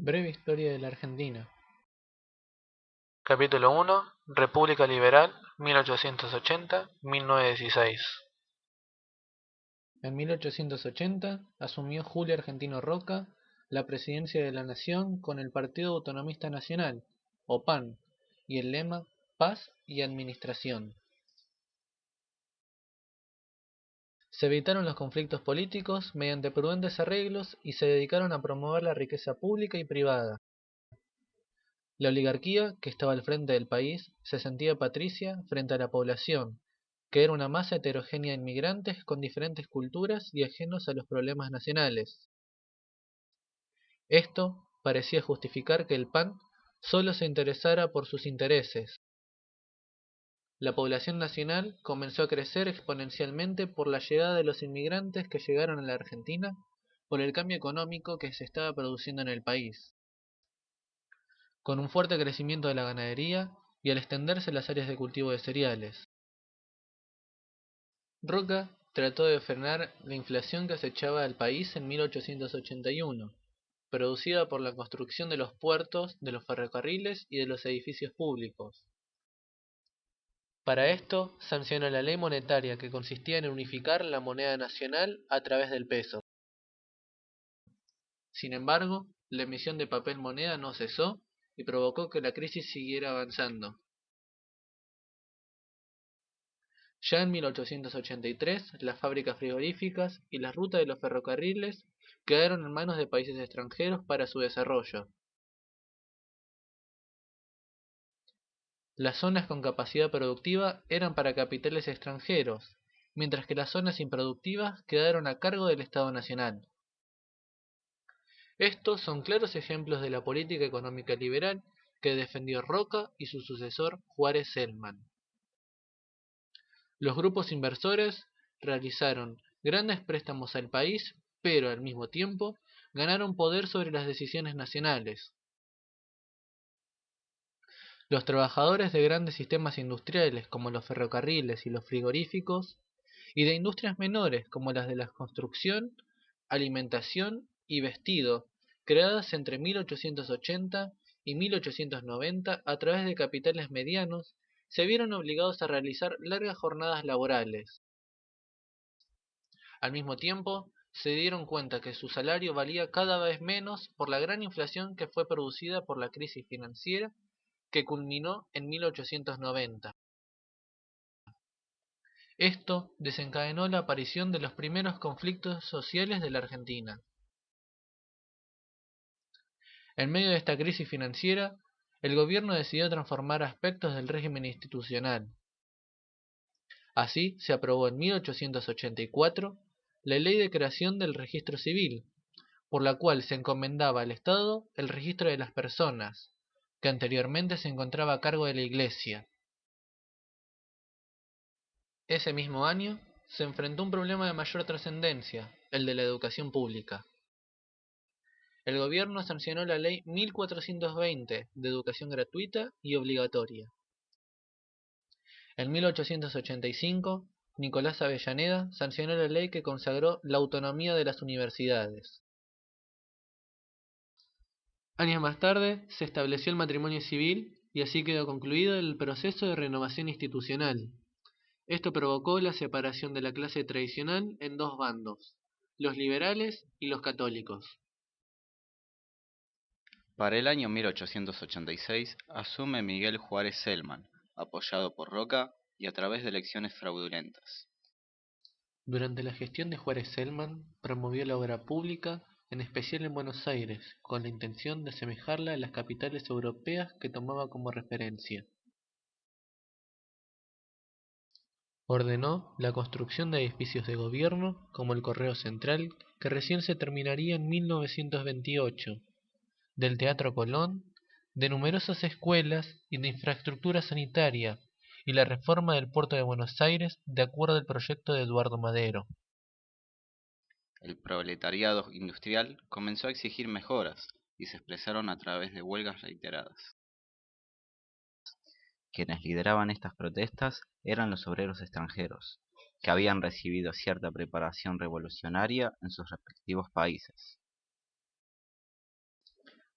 Breve historia de la Argentina. Capítulo 1. República Liberal, 1880-1916. En 1880 asumió Julio Argentino Roca la presidencia de la Nación con el Partido Autonomista Nacional, o PAN, y el lema Paz y Administración. Se evitaron los conflictos políticos mediante prudentes arreglos y se dedicaron a promover la riqueza pública y privada. La oligarquía, que estaba al frente del país, se sentía patricia frente a la población, que era una masa heterogénea de inmigrantes con diferentes culturas y ajenos a los problemas nacionales. Esto parecía justificar que el PAN solo se interesara por sus intereses. La población nacional comenzó a crecer exponencialmente por la llegada de los inmigrantes que llegaron a la Argentina por el cambio económico que se estaba produciendo en el país, con un fuerte crecimiento de la ganadería y al extenderse las áreas de cultivo de cereales. Roca trató de frenar la inflación que acechaba al país en 1881, producida por la construcción de los puertos, de los ferrocarriles y de los edificios públicos. Para esto, sancionó la ley monetaria que consistía en unificar la moneda nacional a través del peso. Sin embargo, la emisión de papel moneda no cesó y provocó que la crisis siguiera avanzando. Ya en 1883, las fábricas frigoríficas y las rutas de los ferrocarriles quedaron en manos de países extranjeros para su desarrollo. Las zonas con capacidad productiva eran para capitales extranjeros, mientras que las zonas improductivas quedaron a cargo del Estado Nacional. Estos son claros ejemplos de la política económica liberal que defendió Roca y su sucesor Juárez Celman. Los grupos inversores realizaron grandes préstamos al país, pero al mismo tiempo ganaron poder sobre las decisiones nacionales. Los trabajadores de grandes sistemas industriales como los ferrocarriles y los frigoríficos, y de industrias menores como las de la construcción, alimentación y vestido, creadas entre 1880 y 1890 a través de capitales medianos, se vieron obligados a realizar largas jornadas laborales. Al mismo tiempo, se dieron cuenta que su salario valía cada vez menos por la gran inflación que fue producida por la crisis financiera que culminó en 1890. Esto desencadenó la aparición de los primeros conflictos sociales de la Argentina. En medio de esta crisis financiera, el gobierno decidió transformar aspectos del régimen institucional. Así se aprobó en 1884 la Ley de Creación del Registro Civil, por la cual se encomendaba al Estado el registro de las personas, que anteriormente se encontraba a cargo de la Iglesia. Ese mismo año se enfrentó a un problema de mayor trascendencia, el de la educación pública. El gobierno sancionó la Ley 1420 de educación gratuita y obligatoria. En 1885, Nicolás Avellaneda sancionó la ley que consagró la autonomía de las universidades. Años más tarde, se estableció el matrimonio civil y así quedó concluido el proceso de renovación institucional. Esto provocó la separación de la clase tradicional en dos bandos, los liberales y los católicos. Para el año 1886 asume Miguel Juárez Celman, apoyado por Roca y a través de elecciones fraudulentas. Durante la gestión de Juárez Celman, promovió la obra pública, en especial en Buenos Aires, con la intención de asemejarla a las capitales europeas que tomaba como referencia. Ordenó la construcción de edificios de gobierno, como el Correo Central, que recién se terminaría en 1928, del Teatro Colón, de numerosas escuelas y de infraestructura sanitaria, y la reforma del puerto de Buenos Aires de acuerdo al proyecto de Eduardo Madero. El proletariado industrial comenzó a exigir mejoras y se expresaron a través de huelgas reiteradas. Quienes lideraban estas protestas eran los obreros extranjeros, que habían recibido cierta preparación revolucionaria en sus respectivos países.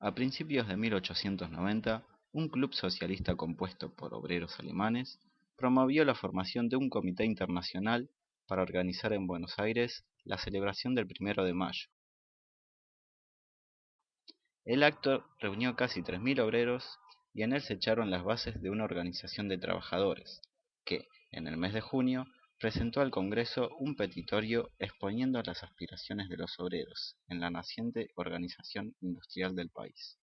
A principios de 1890, un club socialista compuesto por obreros alemanes promovió la formación de un comité internacional para organizar en Buenos Aires la celebración del 1 de mayo. El acto reunió casi 3.000 obreros y en él se echaron las bases de una organización de trabajadores, que, en el mes de junio, presentó al Congreso un petitorio exponiendo las aspiraciones de los obreros en la naciente organización industrial del país.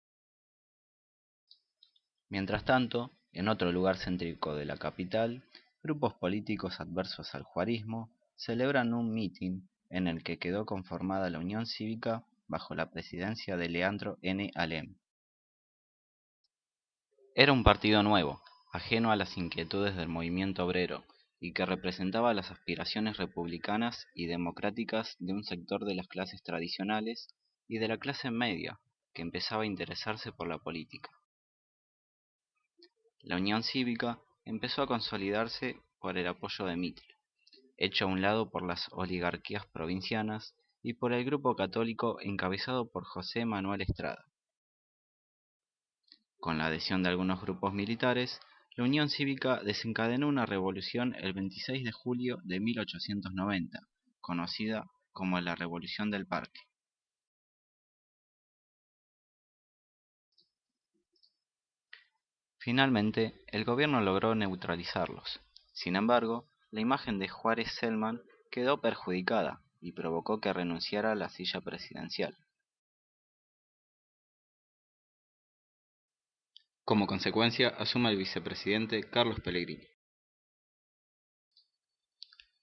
Mientras tanto, en otro lugar céntrico de la capital, grupos políticos adversos al juarismo celebran un mitin en el que quedó conformada la Unión Cívica bajo la presidencia de Leandro N. Alem. Era un partido nuevo, ajeno a las inquietudes del movimiento obrero, y que representaba las aspiraciones republicanas y democráticas de un sector de las clases tradicionales y de la clase media, que empezaba a interesarse por la política. La Unión Cívica empezó a consolidarse por el apoyo de Mitre, hecho a un lado por las oligarquías provincianas y por el grupo católico encabezado por José Manuel Estrada. Con la adhesión de algunos grupos militares, la Unión Cívica desencadenó una revolución el 26 de julio de 1890, conocida como la Revolución del Parque. Finalmente, el gobierno logró neutralizarlos. Sin embargo, la imagen de Juárez Celman quedó perjudicada y provocó que renunciara a la silla presidencial. Como consecuencia, asume el vicepresidente Carlos Pellegrini.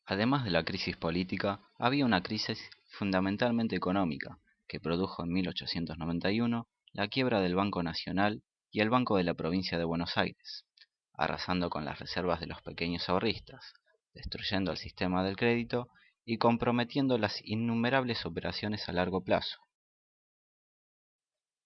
Además de la crisis política, había una crisis fundamentalmente económica, que produjo en 1891 la quiebra del Banco Nacional y el Banco de la Provincia de Buenos Aires, arrasando con las reservas de los pequeños ahorristas, destruyendo el sistema del crédito y comprometiendo las innumerables operaciones a largo plazo.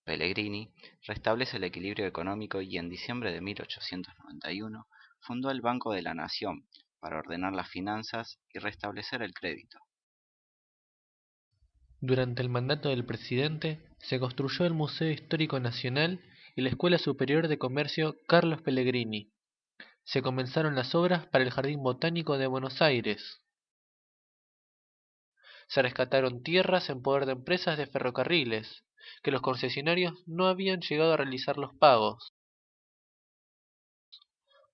Pellegrini restablece el equilibrio económico y en diciembre de 1891 fundó el Banco de la Nación para ordenar las finanzas y restablecer el crédito. Durante el mandato del presidente se construyó el Museo Histórico Nacional y la Escuela Superior de Comercio Carlos Pellegrini. Se comenzaron las obras para el Jardín Botánico de Buenos Aires. Se rescataron tierras en poder de empresas de ferrocarriles, que los concesionarios no habían llegado a realizar los pagos.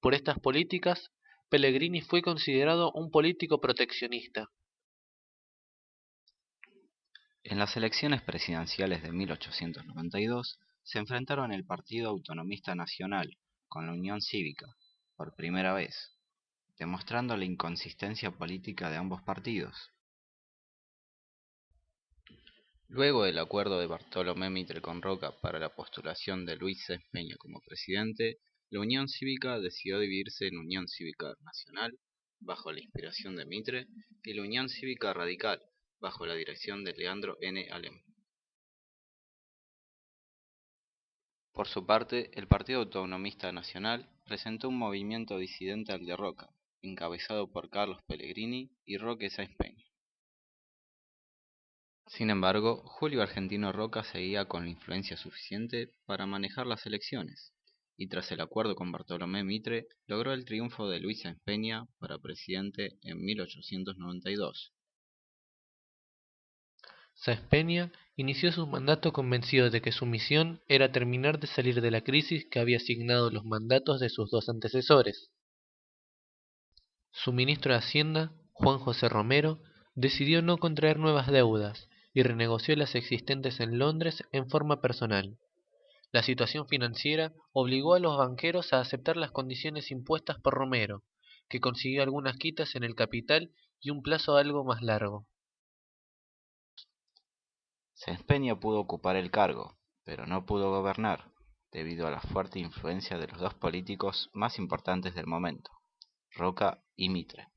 Por estas políticas, Pellegrini fue considerado un político proteccionista. En las elecciones presidenciales de 1892 se enfrentaron el Partido Autonomista Nacional con la Unión Cívica, por primera vez, demostrando la inconsistencia política de ambos partidos. Luego del acuerdo de Bartolomé Mitre con Roca para la postulación de Luis Sáenz Peña como presidente, la Unión Cívica decidió dividirse en Unión Cívica Nacional, bajo la inspiración de Mitre, y la Unión Cívica Radical, bajo la dirección de Leandro N. Alem. Por su parte, el Partido Autonomista Nacional presentó un movimiento disidente al de Roca, encabezado por Carlos Pellegrini y Roque Sáenz Peña. Sin embargo, Julio Argentino Roca seguía con la influencia suficiente para manejar las elecciones, y tras el acuerdo con Bartolomé Mitre, logró el triunfo de Luis Sáenz Peña para presidente en 1892. Sáenz Peña inició su mandato convencido de que su misión era terminar de salir de la crisis que había asignado los mandatos de sus dos antecesores. Su ministro de Hacienda, Juan José Romero, decidió no contraer nuevas deudas y renegoció las existentes en Londres en forma personal. La situación financiera obligó a los banqueros a aceptar las condiciones impuestas por Romero, que consiguió algunas quitas en el capital y un plazo algo más largo. Sáenz Peña pudo ocupar el cargo, pero no pudo gobernar, debido a la fuerte influencia de los dos políticos más importantes del momento, Roca y Mitre.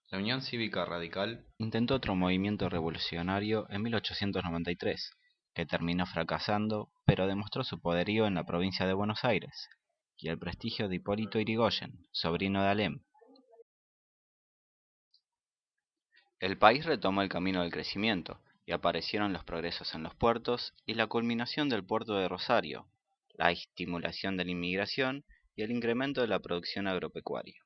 La Unión Cívica Radical intentó otro movimiento revolucionario en 1893, que terminó fracasando, pero demostró su poderío en la provincia de Buenos Aires, y el prestigio de Hipólito Yrigoyen, sobrino de Alem. El país retomó el camino del crecimiento, y aparecieron los progresos en los puertos y la culminación del puerto de Rosario, la estimulación de la inmigración y el incremento de la producción agropecuaria.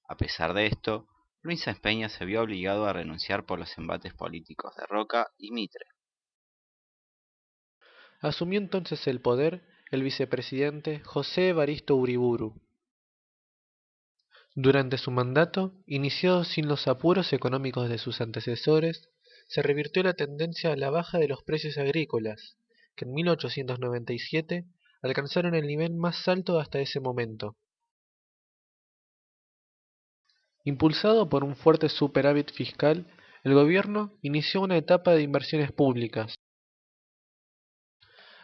A pesar de esto, Luis Sáenz Peña se vio obligado a renunciar por los embates políticos de Roca y Mitre. Asumió entonces el poder el vicepresidente José Evaristo Uriburu. Durante su mandato, iniciado sin los apuros económicos de sus antecesores, se revirtió la tendencia a la baja de los precios agrícolas, que en 1897 alcanzaron el nivel más alto hasta ese momento. Impulsado por un fuerte superávit fiscal, el gobierno inició una etapa de inversiones públicas.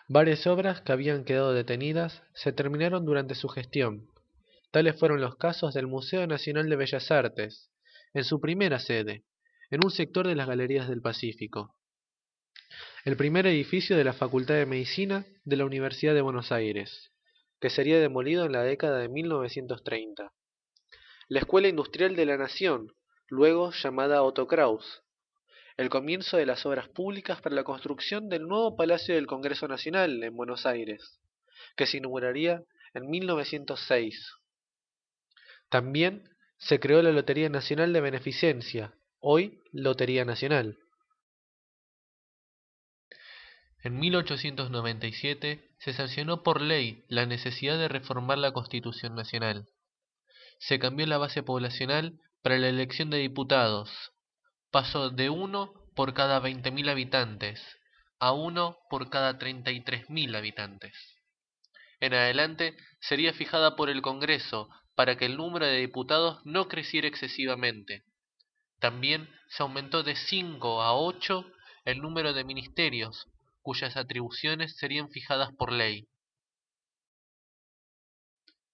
Varias obras que habían quedado detenidas se terminaron durante su gestión. Tales fueron los casos del Museo Nacional de Bellas Artes, en su primera sede, en un sector de las Galerías del Pacífico. El primer edificio de la Facultad de Medicina de la Universidad de Buenos Aires, que sería demolido en la década de 1930. La Escuela Industrial de la Nación, luego llamada Otto Kraus. El comienzo de las obras públicas para la construcción del nuevo Palacio del Congreso Nacional en Buenos Aires, que se inauguraría en 1906. También se creó la Lotería Nacional de Beneficencia, hoy Lotería Nacional. En 1897 se sancionó por ley la necesidad de reformar la Constitución Nacional. Se cambió la base poblacional para la elección de diputados. Pasó de 1 por cada 20.000 habitantes a 1 por cada 33.000 habitantes. En adelante sería fijada por el Congreso para que el número de diputados no creciera excesivamente. También se aumentó de 5 a 8 el número de ministerios, cuyas atribuciones serían fijadas por ley.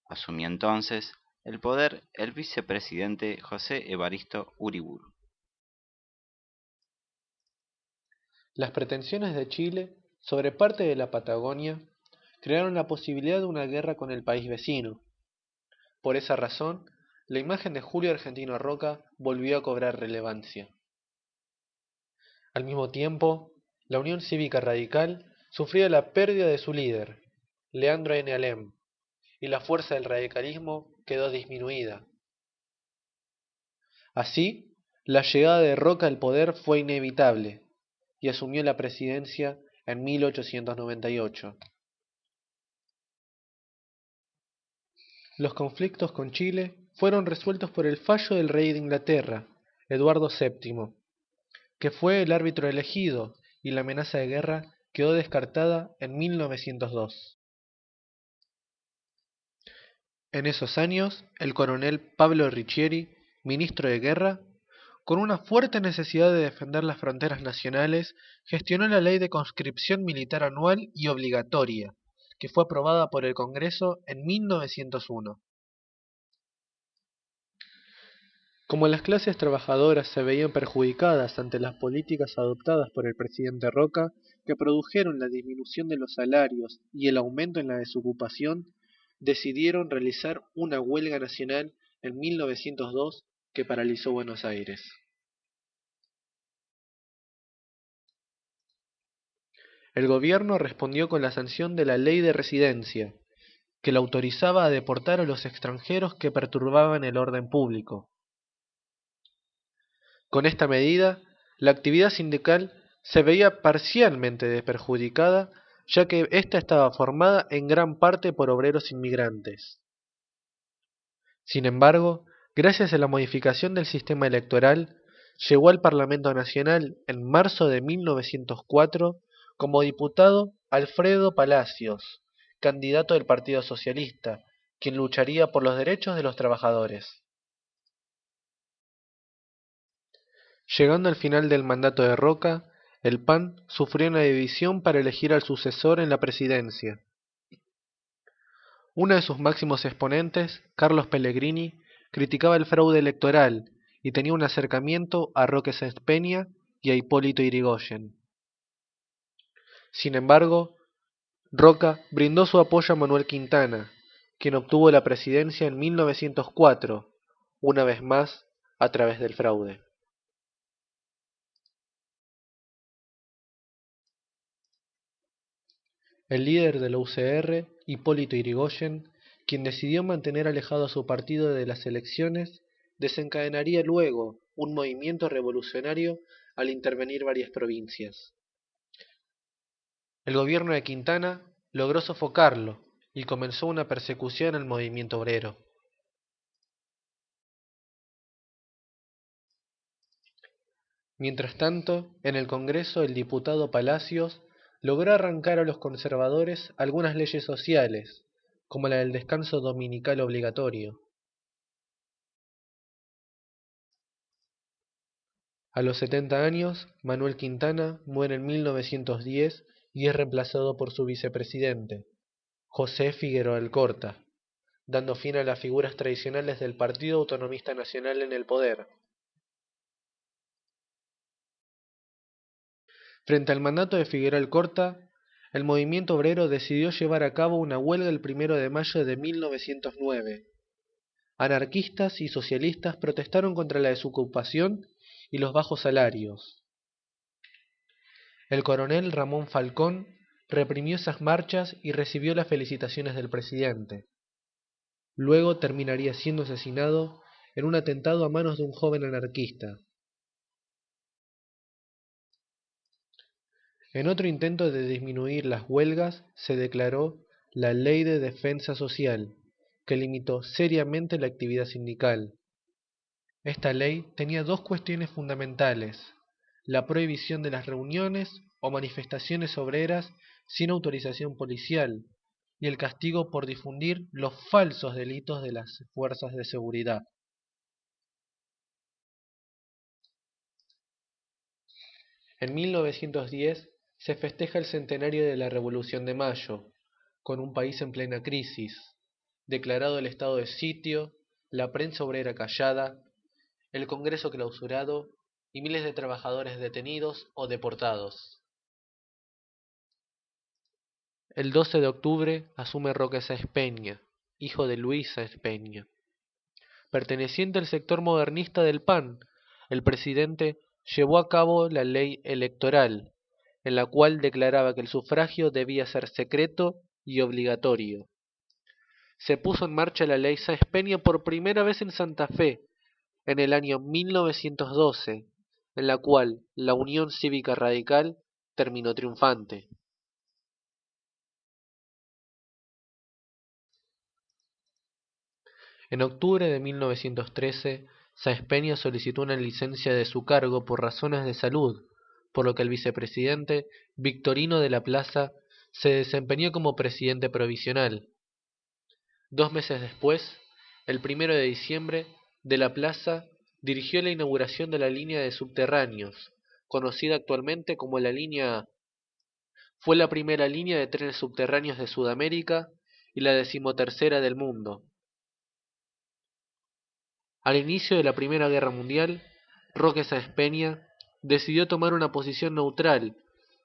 Asumió entonces el poder el vicepresidente José Evaristo Uriburu. Las pretensiones de Chile sobre parte de la Patagonia crearon la posibilidad de una guerra con el país vecino. Por esa razón, la imagen de Julio Argentino Roca volvió a cobrar relevancia. Al mismo tiempo, la Unión Cívica Radical sufría la pérdida de su líder, Leandro N. Alem, y la fuerza del radicalismo quedó disminuida. Así, la llegada de Roca al poder fue inevitable, y asumió la presidencia en 1898. Los conflictos con Chile fueron resueltos por el fallo del rey de Inglaterra, Eduardo VII, que fue el árbitro elegido, y la amenaza de guerra quedó descartada en 1902. En esos años, el coronel Pablo Riccieri, ministro de Guerra, con una fuerte necesidad de defender las fronteras nacionales, gestionó la ley de conscripción militar anual y obligatoria, que fue aprobada por el Congreso en 1901. Como las clases trabajadoras se veían perjudicadas ante las políticas adoptadas por el presidente Roca, que produjeron la disminución de los salarios y el aumento en la desocupación, decidieron realizar una huelga nacional en 1902 que paralizó Buenos Aires. El gobierno respondió con la sanción de la Ley de Residencia, que la autorizaba a deportar a los extranjeros que perturbaban el orden público. Con esta medida, la actividad sindical se veía parcialmente perjudicada, ya que ésta estaba formada en gran parte por obreros inmigrantes. Sin embargo, gracias a la modificación del sistema electoral, llegó al Parlamento Nacional en marzo de 1904 como diputado Alfredo Palacios, candidato del Partido Socialista, quien lucharía por los derechos de los trabajadores. Llegando al final del mandato de Roca, el PAN sufrió una división para elegir al sucesor en la presidencia. Uno de sus máximos exponentes, Carlos Pellegrini, criticaba el fraude electoral y tenía un acercamiento a Roque Sáenz Peña y a Hipólito Yrigoyen. Sin embargo, Roca brindó su apoyo a Manuel Quintana, quien obtuvo la presidencia en 1904, una vez más a través del fraude. El líder de la UCR, Hipólito Yrigoyen, quien decidió mantener alejado a su partido de las elecciones, desencadenaría luego un movimiento revolucionario al intervenir varias provincias. El gobierno de Quintana logró sofocarlo y comenzó una persecución al movimiento obrero. Mientras tanto, en el Congreso el diputado Palacios logró arrancar a los conservadores algunas leyes sociales, como la del descanso dominical obligatorio. A los 70 años, Manuel Quintana muere en 1910 y es reemplazado por su vicepresidente, José Figueroa Alcorta, dando fin a las figuras tradicionales del Partido Autonomista Nacional en el poder. Frente al mandato de Figueroa Alcorta, el movimiento obrero decidió llevar a cabo una huelga el 1 de mayo de 1909. Anarquistas y socialistas protestaron contra la desocupación y los bajos salarios. El coronel Ramón Falcón reprimió esas marchas y recibió las felicitaciones del presidente. Luego terminaría siendo asesinado en un atentado a manos de un joven anarquista. En otro intento de disminuir las huelgas, se declaró la Ley de Defensa Social, que limitó seriamente la actividad sindical. Esta ley tenía dos cuestiones fundamentales: la prohibición de las reuniones o manifestaciones obreras sin autorización policial y el castigo por difundir los falsos delitos de las fuerzas de seguridad. En 1910 se festeja el centenario de la Revolución de Mayo, con un país en plena crisis, declarado el estado de sitio, la prensa obrera callada, el Congreso clausurado y miles de trabajadores detenidos o deportados. El 12 de octubre asume Roque Sáenz Peña, hijo de Luis Sáenz Peña. Perteneciente al sector modernista del PAN, el presidente llevó a cabo la ley electoral, en la cual declaraba que el sufragio debía ser secreto y obligatorio. Se puso en marcha la ley Sáenz Peña por primera vez en Santa Fe, en el año 1912, en la cual la Unión Cívica Radical terminó triunfante. En octubre de 1913, Sáenz Peña solicitó una licencia de su cargo por razones de salud, por lo que el vicepresidente Victorino de la Plaza se desempeñó como presidente provisional. 2 meses después, el 1 de diciembre, de la Plaza dirigió la inauguración de la línea de subterráneos, conocida actualmente como la Línea A. Fue la primera línea de trenes subterráneos de Sudamérica y la 13ª del mundo. Al inicio de la Primera Guerra Mundial, Roque Sáenz Peña decidió tomar una posición neutral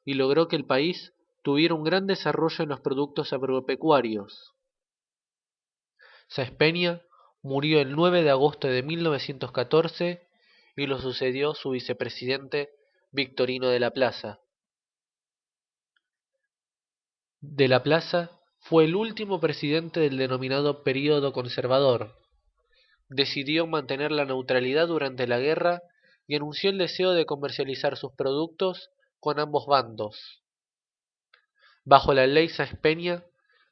y logró que el país tuviera un gran desarrollo en los productos agropecuarios. Sáenz Peña murió el 9 de agosto de 1914 y lo sucedió su vicepresidente Victorino de la Plaza. De la Plaza fue el último presidente del denominado período conservador. Decidió mantener la neutralidad durante la guerra y anunció el deseo de comercializar sus productos con ambos bandos. Bajo la ley Sáenz Peña,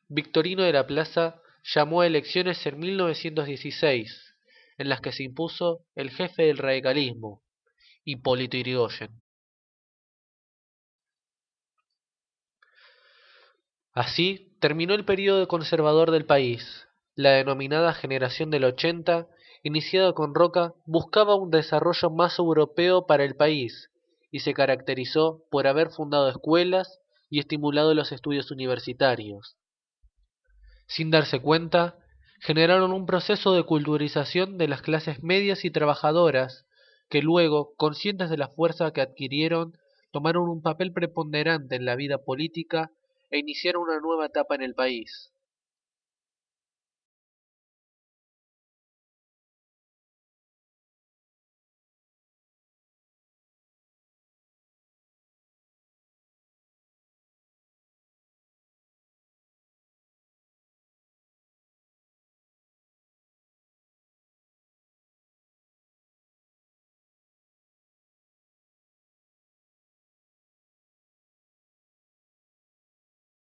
Victorino de la Plaza llamó a elecciones en 1916, en las que se impuso el jefe del radicalismo, Hipólito Yrigoyen. Así terminó el período conservador del país. La denominada Generación del 80, iniciada con Roca, buscaba un desarrollo más europeo para el país y se caracterizó por haber fundado escuelas y estimulado los estudios universitarios. Sin darse cuenta, generaron un proceso de culturización de las clases medias y trabajadoras, que luego, conscientes de la fuerza que adquirieron, tomaron un papel preponderante en la vida política e iniciaron una nueva etapa en el país.